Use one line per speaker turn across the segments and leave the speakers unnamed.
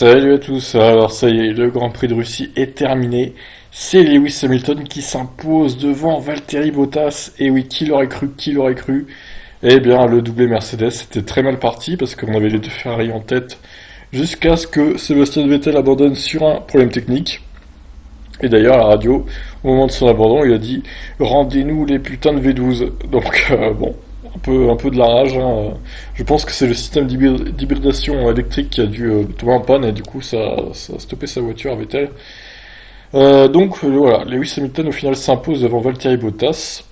Salut à tous, alors ça y est, le Grand Prix de Russie est terminé. C'est Lewis Hamilton qui s'impose devant Valtteri Bottas. Et oui, qui l'aurait cru, qui l'aurait cru? Eh bien, le doublé Mercedes était très mal parti parce qu'on avait les deux Ferrari en tête jusqu'à ce que Sébastien Vettel abandonne sur un problème technique. Et d'ailleurs, à la radio, au moment de son abandon, il a dit rendez-nous les putains de V12. Donc, bon, un peu de la rage, hein. Je pense que c'est le système d'hybridation électrique qui a dû tomber en panne et du coup, ça a stoppé sa voiture à Vettel. Voilà, Lewis Hamilton au final s'impose devant Valtteri Bottas.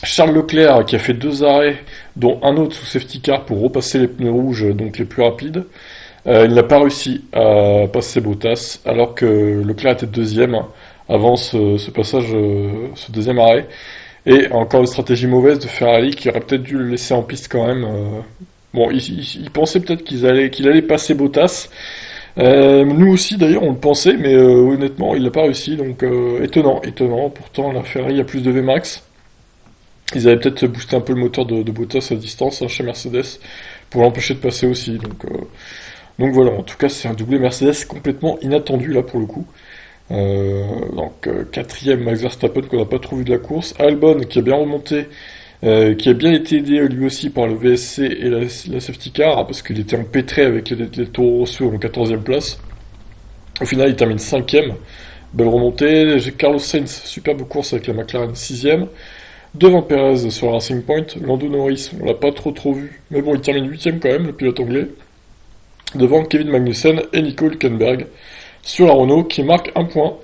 Charles Leclerc qui a fait deux arrêts, dont un autre sous safety car pour repasser les pneus rouges, donc les plus rapides. Il n'a pas réussi à passer Bottas, alors que Leclerc était deuxième avant ce passage, ce deuxième arrêt. Et encore une stratégie mauvaise de Ferrari qui aurait peut-être dû le laisser en piste quand même. Bon, ils pensaient peut-être qu'il allait passer Bottas. Nous aussi d'ailleurs on le pensait, mais honnêtement il n'a pas réussi, donc étonnant. Pourtant la Ferrari a plus de Vmax. Ils avaient peut-être boosté un peu le moteur de Bottas à distance chez Mercedes pour l'empêcher de passer aussi. Donc voilà, en tout cas c'est un doublé Mercedes complètement inattendu là pour le coup. Quatrième Max Verstappen qu'on n'a pas trop vu de la course. Albon qui a bien remonté, qui a bien été aidé lui aussi par le VSC et la safety car, parce qu'il était empêtré avec les Toro Rosso en 14e place. Au final il termine 5ème, belle remontée. J'ai Carlos Sainz, superbe course avec la McLaren 6ème. Devant Perez sur la Racing Point. Lando Norris, on l'a pas trop vu, mais bon il termine 8ème quand même, le pilote anglais. Devant Kevin Magnussen et Nico Hülkenberg sur la Renault qui marque un point.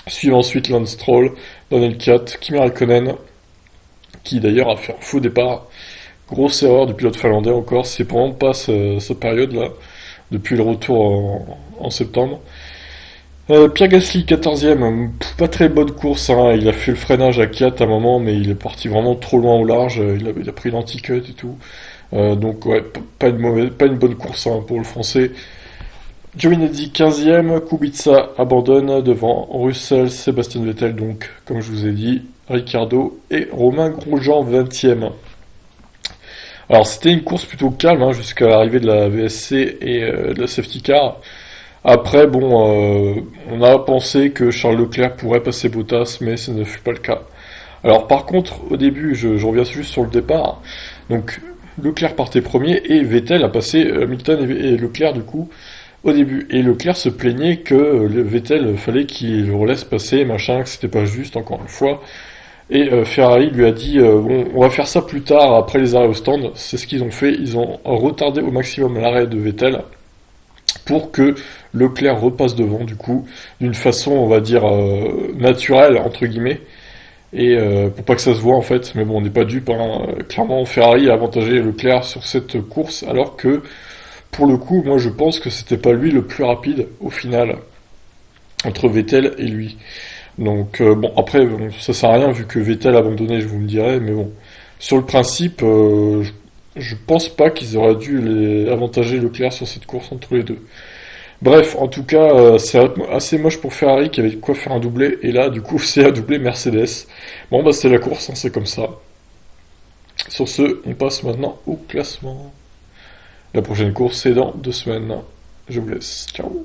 Suivant ensuite Lance Stroll, Daniel Kvyat, Kimi Räikkönen, qui d'ailleurs a fait un faux départ. Grosse erreur du pilote finlandais encore, c'est vraiment pas cette période-là, depuis le retour en septembre. Pierre Gasly, 14ème, pas très bonne course, hein. Il a fait le freinage à 4 à un moment, mais il est parti vraiment trop loin au large, il a pris l'anti-cut et tout. Donc ouais, pas une bonne course hein, pour le français. Giovinazzi 15ème, Kubica abandonne devant Russell, Sébastien Vettel donc, comme je vous ai dit, Ricciardo et Romain Grosjean 20ème. Alors c'était une course plutôt calme hein, jusqu'à l'arrivée de la VSC et de la safety car. Après on a pensé que Charles Leclerc pourrait passer Bottas, mais ce ne fut pas le cas. Alors par contre, au début, je reviens juste sur le départ, donc Leclerc partait premier et Vettel a passé Hamilton et Leclerc du coup au début. Et Leclerc se plaignait que le Vettel fallait qu'il le laisse passer, machin, que c'était pas juste, encore une fois. Et Ferrari lui a dit bon, on va faire ça plus tard, après les arrêts au stand. C'est ce qu'ils ont fait. Ils ont retardé au maximum l'arrêt de Vettel pour que Leclerc repasse devant, du coup, d'une façon, on va dire, naturelle, entre guillemets. Et pour pas que ça se voit en fait, mais bon, on n'est pas dupe. Hein. Clairement, Ferrari a avantagé Leclerc sur cette course, alors que pour le coup, moi je pense que c'était pas lui le plus rapide au final entre Vettel et lui. Donc bon, après ça sert à rien vu que Vettel a abandonné, je vous me dirais, mais bon, sur le principe, je pense pas qu'ils auraient dû avantager Leclerc sur cette course entre les deux. Bref, en tout cas, c'est assez moche pour Ferrari qui avait de quoi faire un doublé, et là, du coup, c'est un doublé Mercedes. Bon, bah, c'est la course, hein, c'est comme ça. Sur ce, on passe maintenant au classement. La prochaine course, c'est dans 2 semaines. Je vous laisse. Ciao.